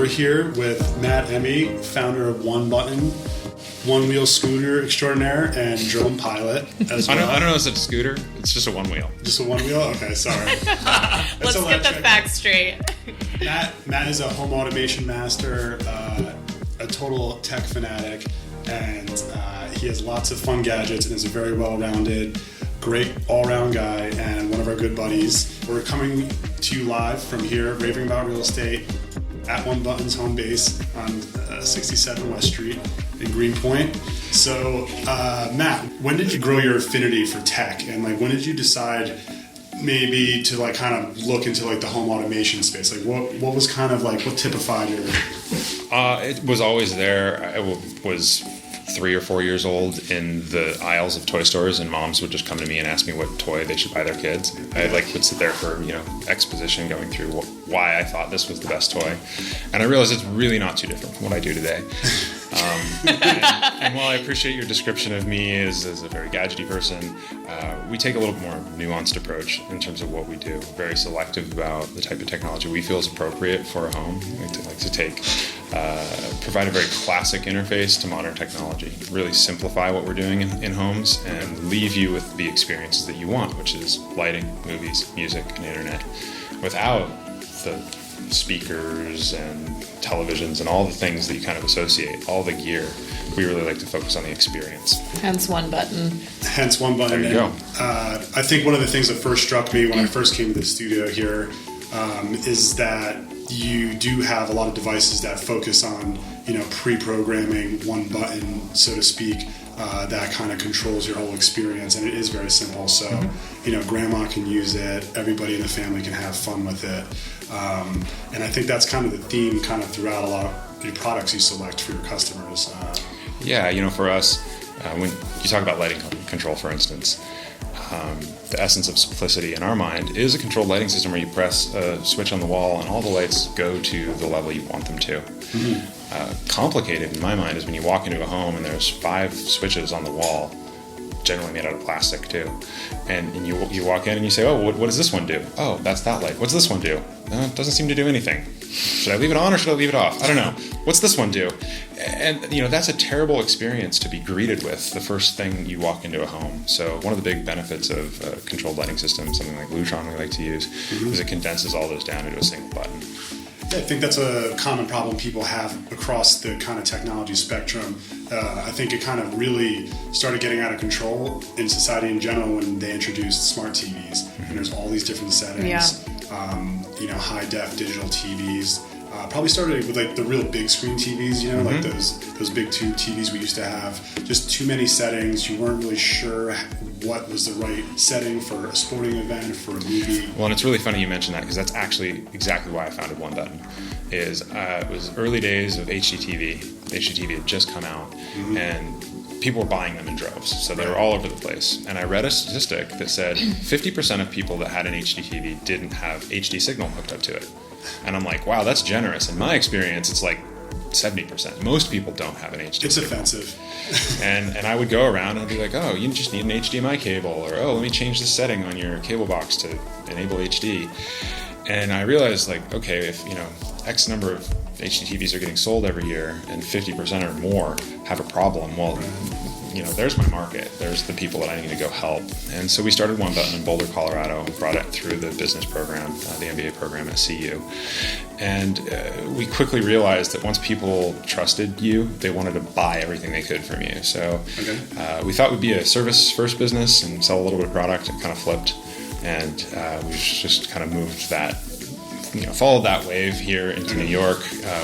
We're here with Matt Emmi, founder of OneButton, one-wheel scooter extraordinaire, and drone pilot as well. I don't know if it's a scooter. It's just a one-wheel. Just a one-wheel? Okay, sorry. Let's get the facts straight. Matt is a home automation master, a total tech fanatic, and he has lots of fun gadgets and is a very well-rounded, great all-around guy and one of our good buddies. We're coming to you live from here, Raving About Real Estate, at OneButton's home base on 67 West Street in Greenpoint. So, Matt, when did you grow your affinity for tech, and when did you decide maybe to kind of look into the home automation space? What was kind of what typified your? It was always there. I was 3 or 4 years old in the aisles of toy stores, and moms would just come to me and ask me what toy they should buy their kids. I would sit there for exposition going through why I thought this was the best toy, and I realized it's really not too different from what I do today. And while I appreciate your description of me as a very gadgety person, we take a little more nuanced approach in terms of what we do. Very selective about the type of technology we feel is appropriate for a home. We like to provide a very classic interface to modern technology, really simplify what we're doing in homes, and leave you with the experiences that you want, which is lighting, movies, music, and internet, without the speakers and televisions and all the things that you kind of associate, all the gear. We really like to focus on the experience. Hence OneButton. There you go. I think one of the things that first struck me when I first came to the studio here is that you do have a lot of devices that focus on, pre-programming one button, so to speak, that kind of controls your whole experience, and it is very simple. So, grandma can use it, everybody in the family can have fun with it. And I think that's kind of the theme kind of throughout a lot of your products you select for your customers. For us, when you talk about lighting control, for instance, the essence of simplicity in our mind is a controlled lighting system where you press a switch on the wall and all the lights go to the level you want them to. Mm-hmm. Complicated in my mind is when you walk into a home and there's 5 switches on the wall, generally made out of plastic too, and you walk in and you say, oh, what does this one do? Oh, that's that light. What's this one do? It doesn't seem to do anything. Should I leave it on or should I leave it off? I don't know. What's this one do? And that's a terrible experience to be greeted with the first thing you walk into a home. So one of the big benefits of a controlled lighting system, something like Lutron we like to use, is it condenses all those down into a single button. Yeah, I think that's a common problem people have across the kind of technology spectrum. I think it kind of really started getting out of control in society in general when they introduced smart TVs. And there's all these different settings, high-def digital TVs. Probably started with the real big screen TVs, like those big tube TVs we used to have. Just too many settings. You weren't really sure what was the right setting for a sporting event, for a movie. Well, and it's really funny you mentioned that, because that's actually exactly why I founded OneButton. It was early days of HDTV. HDTV had just come out, and people were buying them in droves, so they were all over the place. And I read a statistic that said 50% of people that had an HDTV didn't have HD signal hooked up to it. And I'm like, wow, that's generous. In my experience, it's 70%. Most people don't have an HDMI. It's offensive. and I would go around and I'd be like, oh, you just need an HDMI cable, or oh, let me change the setting on your cable box to enable HD. And I realized, okay, if X number of HDTVs are getting sold every year and 50% or more have a problem, well, there's my market. There's the people that I need to go help. And so we started OneButton in Boulder, Colorado, brought it through the business program, the MBA program at CU. And we quickly realized that once people trusted you, they wanted to buy everything they could from you. So we thought we'd be a service first business and sell a little bit of product. It kind of flipped. And we've just kind of moved that, followed that wave here into New York,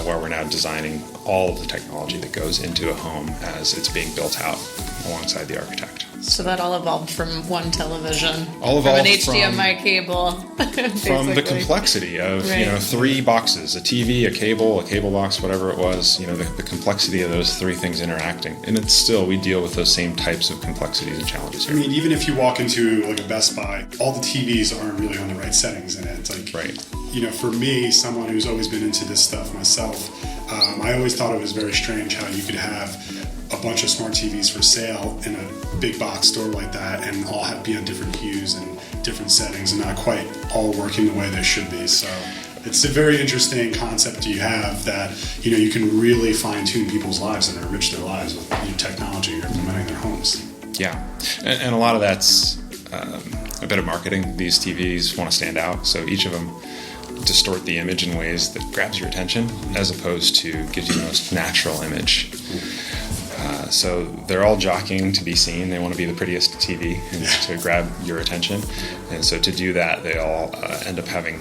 where we're now designing all of the technology that goes into a home as it's being built out alongside the architect. So that all evolved from one television, from an HDMI cable. From the complexity of 3 boxes, a TV, a cable box, whatever it was, the complexity of those 3 things interacting. And it's still, we deal with those same types of complexities and challenges here. I mean, even if you walk into a Best Buy, all the TVs aren't really on the right settings in it. It's right. For me, someone who's always been into this stuff myself, I always thought it was very strange how you could have a bunch of smart TVs for sale in a big box store like that and all be on different hues and different settings and not quite all working the way they should be. So it's a very interesting concept you have that, you can really fine tune people's lives and enrich their lives with new technology you're implementing in their homes. Yeah, and a lot of that's a bit of marketing. These TVs want to stand out, so each of them distort the image in ways that grabs your attention as opposed to gives you the most natural image. So they're all jockeying to be seen. They want to be the prettiest TV and to grab your attention. And so to do that, they all end up having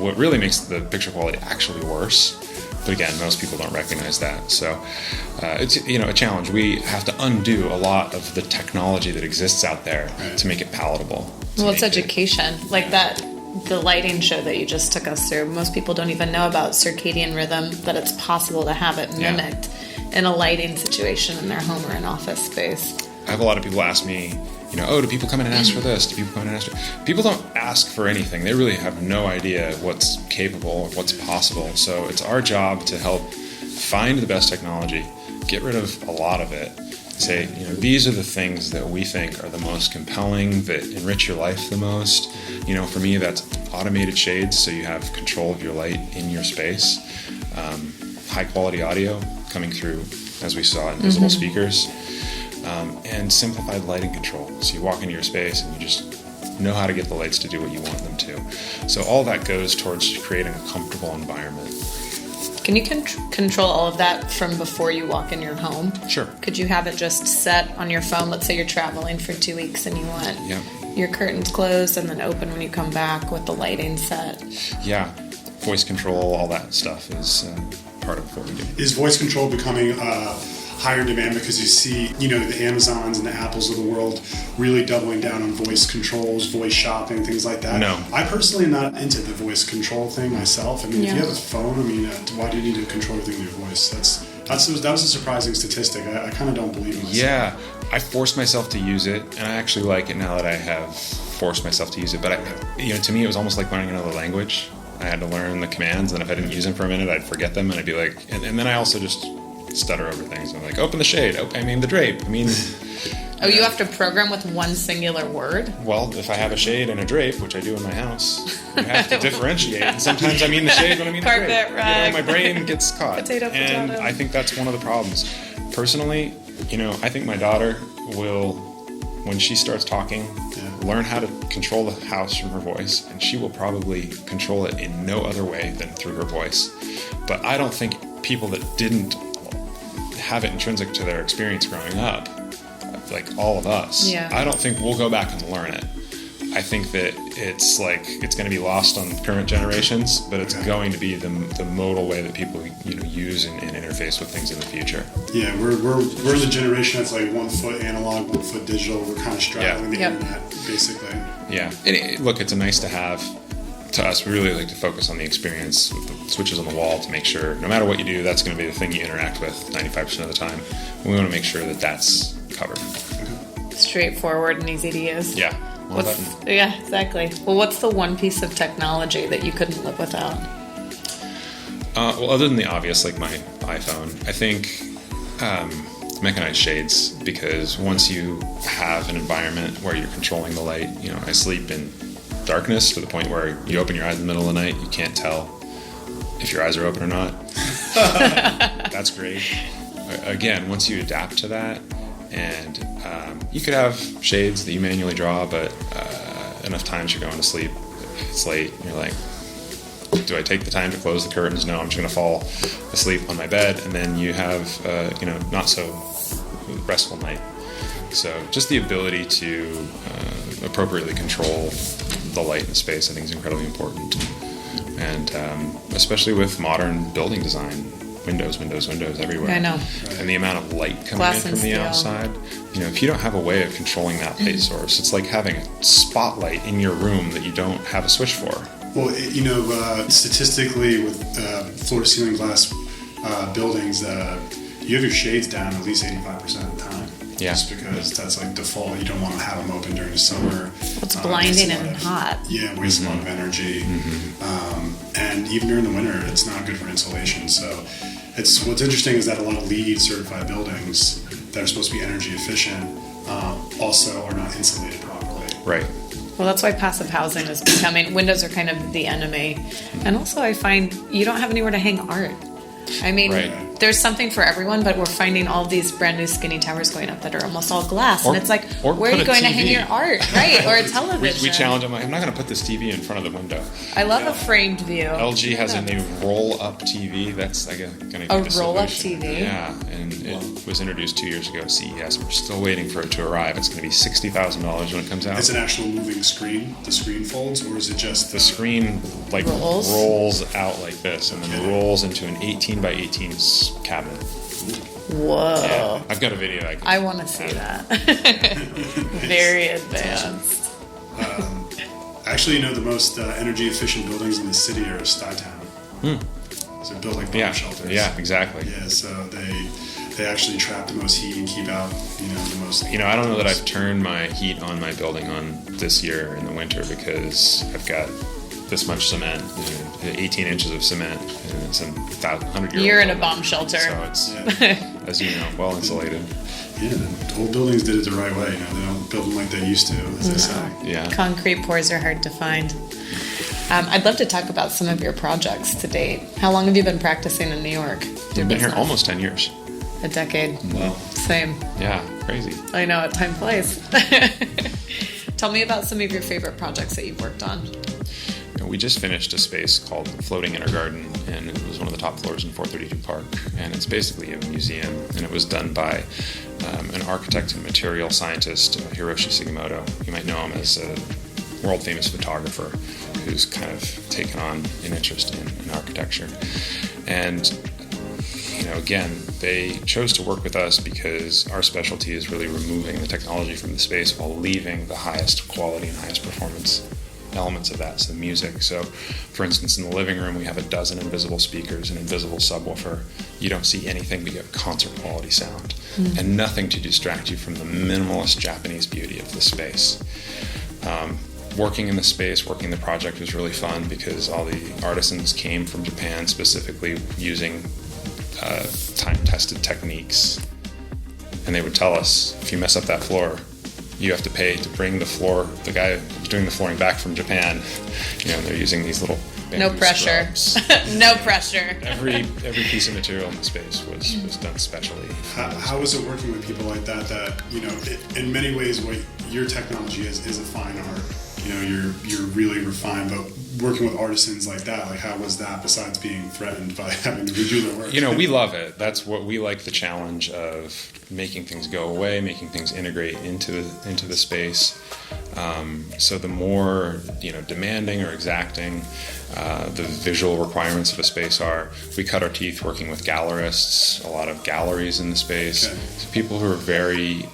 what really makes the picture quality actually worse. But again, most people don't recognize that. So it's a challenge. We have to undo a lot of the technology that exists out there to make it palatable. Well, it's education. Like the lighting show that you just took us through. Most people don't even know about circadian rhythm, that it's possible to have it mimicked in a lighting situation in their home or an office space. I have a lot of people ask me, do people come in and ask for this? Do people come in and ask for... People don't ask for anything. They really have no idea what's capable or what's possible. So it's our job to help find the best technology, get rid of a lot of it, say, these are the things that we think are the most compelling, that enrich your life the most. For me, that's automated shades, so you have control of your light in your space. High quality audio coming through, as we saw, invisible speakers. And simplified lighting control. So you walk into your space and you just know how to get the lights to do what you want them to. So all that goes towards creating a comfortable environment. Can you control all of that from before you walk in your home? Sure. Could you have it just set on your phone? Let's say you're traveling for 2 weeks and you want your curtains closed and then open when you come back with the lighting set. Yeah. Voice control, all that stuff is part of what we do. Is voice control becoming higher demand because you see, the Amazons and the Apples of the world really doubling down on voice controls, voice shopping, things like that? No. I personally am not into the voice control thing myself. If you have a phone, why do you need to control everything with your voice? That was a surprising statistic. I kind of don't believe in myself. Yeah, I forced myself to use it, and I actually like it now that I have forced myself to use it. But to me, it was almost like learning another language. I had to learn the commands, and if I didn't use them for a minute, I'd forget them, and I'd be like, and then I also just stutter over things. I'm like, open the shade. The drape. You have to program with one singular word? Well, if I have a shade and a drape, which I do in my house, you have to differentiate. And sometimes I mean the shade when I mean the drape. Carpet rag. My brain gets caught. Potato. And I think that's one of the problems. Personally, I think my daughter will, when she starts talking, learn how to control the house from her voice, and she will probably control it in no other way than through her voice. But I don't think people that didn't have it intrinsic to their experience growing up, like all of us, I don't think we'll go back and learn it. I think that it's going to be lost on current generations, but it's going to be the modal way that people use and interface with things in the future. Yeah, we're the generation that's like 1 foot analog, 1 foot digital. We're kind of straddling the internet, basically. Yeah, and it's a nice to have. To us, we really like to focus on the experience with the switches on the wall to make sure no matter what you do, that's going to be the thing you interact with 95% of the time. We want to make sure that that's covered. Straightforward and easy to use. Yeah. Yeah, exactly. Well, what's the one piece of technology that you couldn't live without? Other than the obvious, like my iPhone, I think mechanized shades, because once you have an environment where you're controlling the light, I sleep in darkness to the point where you open your eyes in the middle of the night, you can't tell if your eyes are open or not. That's great. Again, once you adapt to that, and you could have shades that you manually draw, but enough times you're going to sleep, it's late, and you're like, do I take the time to close the curtains? No, I'm just going to fall asleep on my bed, and then you have not so restful night. So just the ability to appropriately control the light in the space, I think, is incredibly important. And especially with modern building design, windows everywhere. I know. And the amount of light coming in from the outside. If you don't have a way of controlling that light source, it's like having a spotlight in your room that you don't have a switch for. Well, statistically with floor-to-ceiling glass buildings, you have your shades down at least 85% of the time. Yeah. Just because that's like default. You don't want to have them open during the summer. It's blinding and hot. Yeah, wastes a lot of energy. And even during the winter, it's not good for insulation. So what's interesting is that a lot of LEED certified buildings that are supposed to be energy efficient also are not insulated properly. Right. Well, that's why passive housing is becoming, windows are kind of the enemy. And also I find you don't have anywhere to hang art. I mean, Right. there's something for everyone, but we're finding all these brand new skinny towers going up that are almost all glass. Or- and it's like, or where are put you a going to TV. hang your art? Right, or a television. We challenge them. I'm not going to put this TV in front of the window. I love a framed view. LG has a new roll-up TV. That's going to be A the roll-up solution. TV? Yeah, and it was introduced 2 years ago at CES. We're still waiting for it to arrive. It's going to be $60,000 when it comes out. It's an actual moving screen. The screen folds, or is it just The screen like rolls out like this, and then rolls into an 18 by 18 cabinet. Whoa. Yeah, I've got a video. I want to see that. Very advanced. Actually, the most energy efficient buildings in the city are Stuytown. So built like bomb shelters. Yeah, exactly. Yeah, so they actually trap the most heat and keep out the most. I don't know that I've turned my heat on my building on this year in the winter because I've got this much cement, 18 inches of cement, and it's a 100-year-old. You're in a building. bomb shelter. So it's, as you know, well insulated. Yeah, the old buildings did it the right way. They don't build them like they used to, as they say. Yeah. Concrete pours are hard to find. I'd love to talk about some of your projects to date. How long have you been practicing in New York? I've been here almost 10 years. A decade. Wow. Same. Yeah, crazy. I know, at time flies. Tell me about some of your favorite projects that you've worked on. We just finished a space called Floating Inner Garden, and it was one of the top floors in 432 Park. And it's basically a museum, and it was done by an architect and material scientist, Hiroshi Sugimoto. You might know him as a world-famous photographer who's kind of taken on an interest in architecture. And again, they chose to work with us because our specialty is really removing the technology from the space while leaving the highest quality and highest performance elements of that, so the music. So, for instance, in the living room, we have a dozen invisible speakers, an invisible subwoofer. You don't see anything, but you have concert quality sound, and nothing to distract you from the minimalist Japanese beauty of the space. Working in the space, working the project was really fun because all the artisans came from Japan specifically using time-tested techniques, and they would tell us, if you mess up that floor, you have to pay to bring the guy who's doing the flooring back from Japan. They're using these little No pressure. No pressure. Every piece of material in the space was done specially. How is it working with people like that? In many ways, what your technology is a fine art. You're really refined, but working with artisans like that, how was that besides being threatened by having to redo their work? We love it. That's what we like, the challenge of making things go away, making things integrate into the space. So the more demanding or exacting the visual requirements of a space are, we cut our teeth working with gallerists, a lot of galleries in the space. Okay. So people who are very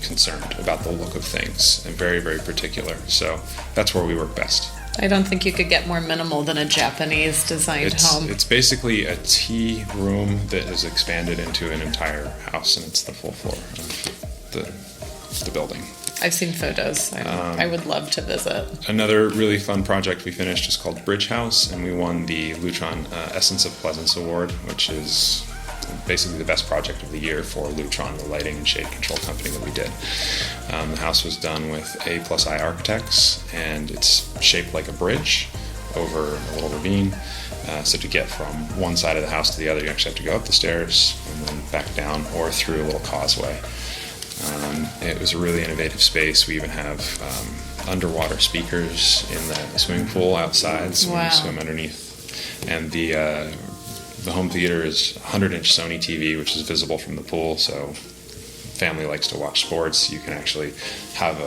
concerned about the look of things and very, very particular. So that's where we work best. I don't think you could get more minimal than a Japanese designed home. It's basically a tea room that is expanded into an entire house, and it's the full floor of the building. I've seen photos. I would love to visit. Another really fun project we finished is called Bridge House, and we won the Lutron Essence of Pleasance Award, which is basically the best project of the year for Lutron, the lighting and shade control company that we did. The house was done with A+I architects, and it's shaped like a bridge over a little ravine. So to get from one side of the house to the other, you actually have to go up the stairs and then back down or through a little causeway. It was a really innovative space. We even have underwater speakers in the swimming pool outside, so wow. we swim underneath. And the home theater is a 100-inch Sony TV, which is visible from the pool, so family likes to watch sports. You can actually have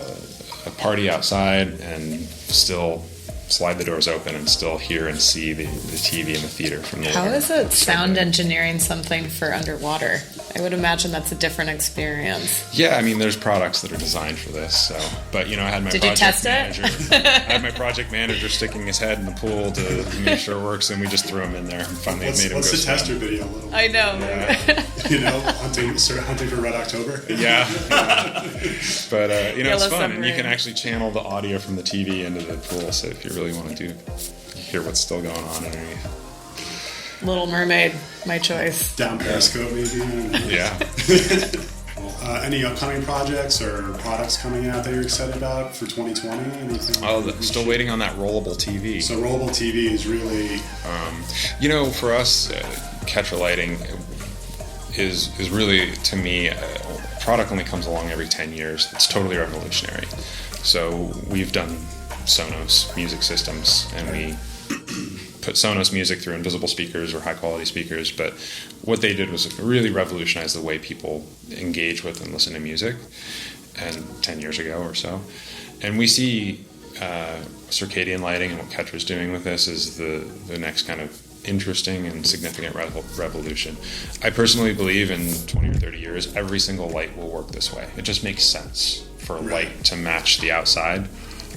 a party outside and still slide the doors open and still hear and see the TV in the theater from the How is it sound engineering something for underwater? I would imagine that's a different experience. Yeah, there's products that are designed for this. So, but I had my Did you test manager. I had my project manager sticking his head in the pool to make sure it works, and we just threw him in there and finally made him go What's the swim. tester video? I know. Yeah. Hunting for Red October. Yeah. But it's Yellow fun, and you submarine. can actually channel the audio from the TV into the pool. So if you really want to hear what's still going on underneath. Little Mermaid, my choice. Down Periscope, maybe. Yeah. Well, Any upcoming projects or products coming out that you're excited about for 2020? Anything? Oh, still waiting on that rollable TV. So rollable TV is really... For us, Ketra Lighting is really, to me, a product only comes along every 10 years. It's totally revolutionary. So we've done Sonos music systems, and we put Sonos music through invisible speakers or high quality speakers, but what they did was really revolutionize the way people engage with and listen to music, and 10 years ago or so. And we see Circadian lighting and what Ketra's doing with this is the next kind of interesting and significant revolution. I personally believe in 20 or 30 years, every single light will work this way. It just makes sense for a light to match the outside.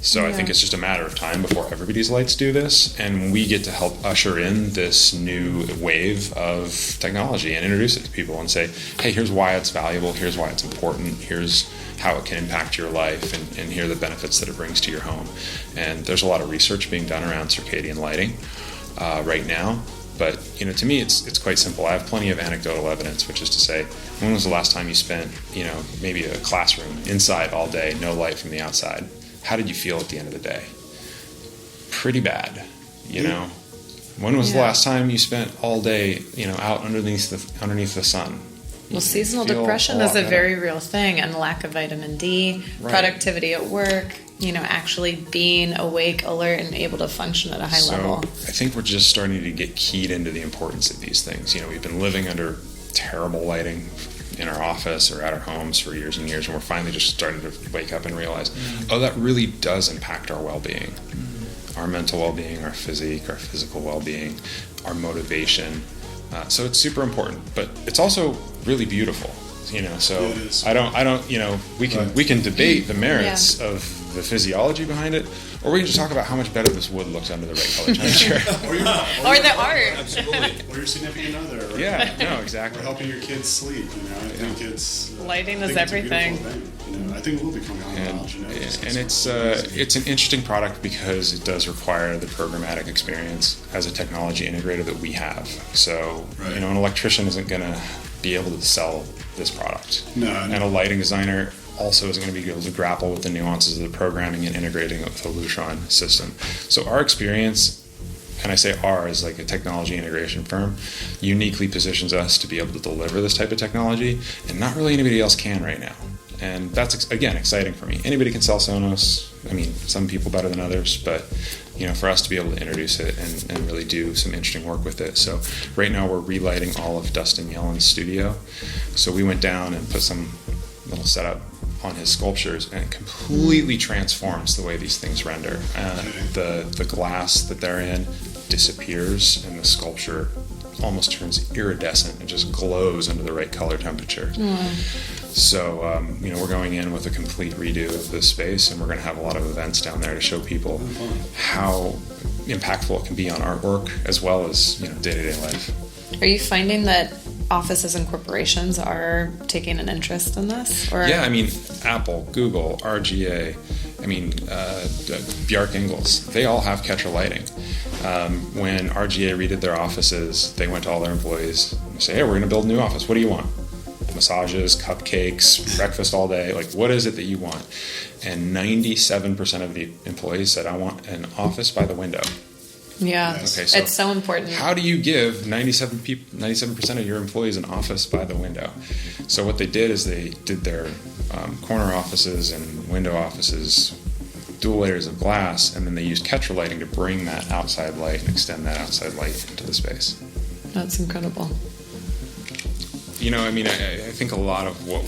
So I think it's just a matter of time before everybody's lights do this, and we get to help usher in this new wave of technology and introduce it to people and say, hey, here's why it's valuable, here's why it's important, here's how it can impact your life, and here are the benefits that it brings to your home. And there's a lot of research being done around circadian lighting right now. But to me, it's quite simple. I have plenty of anecdotal evidence, which is to say, when was the last time you spent, maybe a classroom inside all day, no light from the outside? How did you feel at the end of the day? Pretty bad, When was the last time you spent all day, out underneath the sun? Well, seasonal depression is a very real thing, and lack of vitamin D, productivity at work, actually being awake, alert, and able to function at a high level. I think we're just starting to get keyed into the importance of these things. We've been living under terrible lighting in our office or at our homes for years and years, and we're finally just starting to wake up and realize, that really does impact our well-being, our mental well-being, our physique, our physical well-being, our motivation. So it's super important, but it's also really beautiful. So I don't. We can debate the merits of the physiology behind it, or we can just talk about how much better this wood looks under the right color temperature. or the art. Absolutely. Or your significant other. Or, exactly. Or helping your kids sleep. I think it's lighting is everything. I think it will become common knowledge. And it's an interesting product because it does require the programmatic experience as a technology integrator that we have. So an electrician isn't going to be able to sell this product. No. And a lighting designer also isn't going to be able to grapple with the nuances of the programming and integrating it with the Lutron system. So our experience, and I say our as like a technology integration firm, uniquely positions us to be able to deliver this type of technology, and not really anybody else can right now. And that's, again, exciting for me. Anybody can sell Sonos. Some people better than others, but for us to be able to introduce it and really do some interesting work with it. So right now we're relighting all of Dustin Yellen's studio. So we went down and put some little setup on his sculptures, and it completely transforms the way these things render. The glass that they're in disappears, and the sculpture almost turns iridescent and just glows under the right color temperature. So we're going in with a complete redo of this space, and we're going to have a lot of events down there to show people how impactful it can be on artwork as well as day-to-day life. Are you finding that offices and corporations are taking an interest in this? Or? Yeah, Apple, Google, RGA, Bjark Ingels, they all have Ketra Lighting. When RGA redid their offices, they went to all their employees and say, hey, we're going to build a new office. What do you want? Massages, cupcakes, breakfast all day. Like, what is it that you want? And 97% of the employees said, I want an office by the window. Yeah, okay, so it's so important. How do you give 97% of your employees an office by the window? So what they did is they did their corner offices and window offices, dual layers of glass, and then they used Ketra Lighting to bring that outside light and extend that outside light into the space. That's incredible. I think a lot of what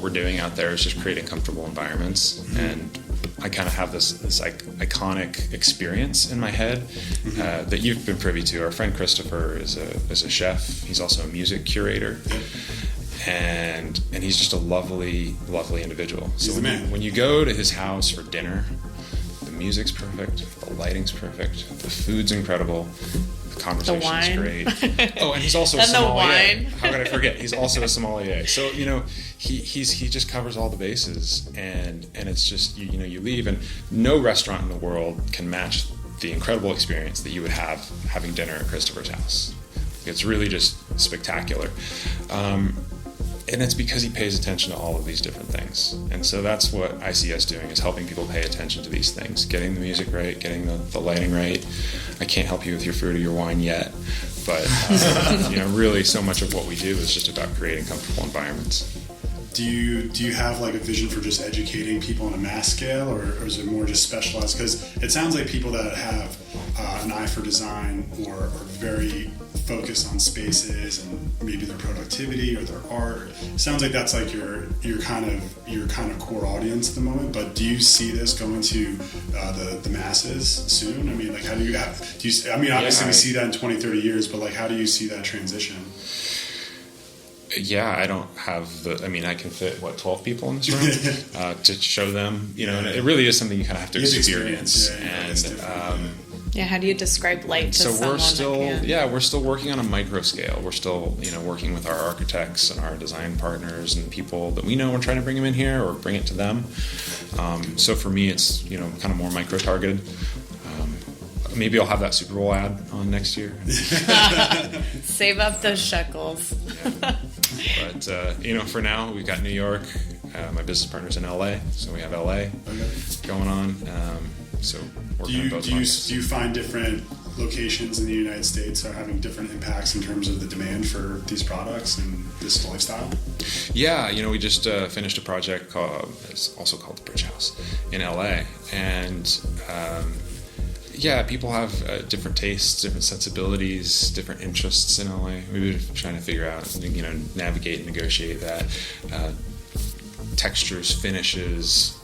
we're doing out there is just creating comfortable environments, and I kind of have this iconic experience in my head that you've been privy to. Our friend Christopher is a chef. He's also a music curator, and he's just a lovely individual. So when you go to his house for dinner, the music's perfect, the lighting's perfect, the food's incredible. Conversation's great. And he's also a sommelier. How could I forget? He's also a sommelier. So he just covers all the bases, and it's just you leave, and no restaurant in the world can match the incredible experience that you would have having dinner at Christopher's house. It's really just spectacular. And it's because he pays attention to all of these different things. And so that's what I see us doing, is helping people pay attention to these things, getting the music right, getting the lighting right. I can't help you with your food or your wine yet, but really so much of what we do is just about creating comfortable environments. Do you have like a vision for just educating people on a mass scale, or is it more just specialized? Because it sounds like people that have an eye for design or are very focused on spaces and maybe their productivity or their art. Sounds like that's like your kind of core audience at the moment. But do you see this going to the masses soon? I mean, like, how do you obviously we see that in 20, 30 years, but like, how do you see that transition? Yeah, I don't have I can fit 12 people in this room to show them, and it really is something you kind of have to experience. How do you describe light to someone? So we're still working on a micro scale. We're still, working with our architects and our design partners and people that we know. We're trying to bring them in here or bring it to them. So for me, it's, kind of more micro targeted. Maybe I'll have that Super Bowl ad on next year. Save up those shekels. But, for now, we've got New York. My business partner's in LA, so we have LA going on. So working on both markets. Do you find different locations in the United States are having different impacts in terms of the demand for these products and this lifestyle? Yeah, we just finished a project it's also called the Bridge House in LA, and people have different tastes, different sensibilities, different interests in LA. We're trying to figure out, navigate and negotiate that. Textures, finishes,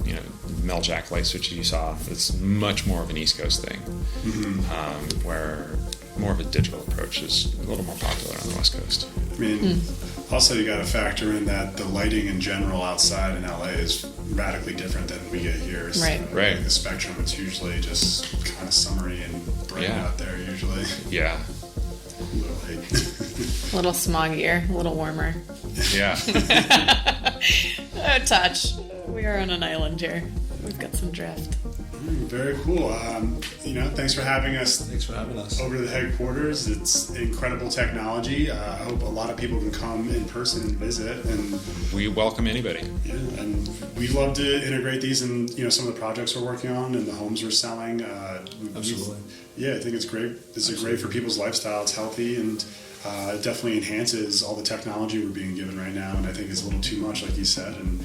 Mel Jack light switch you saw. It's much more of an East Coast thing, where more of a digital approach is a little more popular on the West Coast. I mean, also you got to factor in that the lighting in general outside in LA is radically different than we get here. So, right. Like the spectrum, it's usually just kind of summery and bright out there usually. Yeah. A little late. A little smoggier, a little warmer. Yeah. A touch. We are on an island here. We've got some drift. Very cool. Thanks for having us. Thanks for having us. Over to the headquarters. It's incredible technology. I hope a lot of people can come in person and visit. And we welcome anybody. Yeah, and we love to integrate these in some of the projects we're working on and the homes we're selling. Absolutely. I think it's great. This is great for people's lifestyle. It's healthy and it definitely enhances all the technology we're being given right now, and I think it's a little too much, like you said, and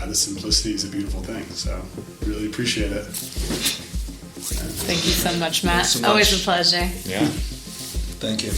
the simplicity is a beautiful thing, so really appreciate it. Thank you so much, Matt. So much. Always a pleasure. Yeah. Thank you.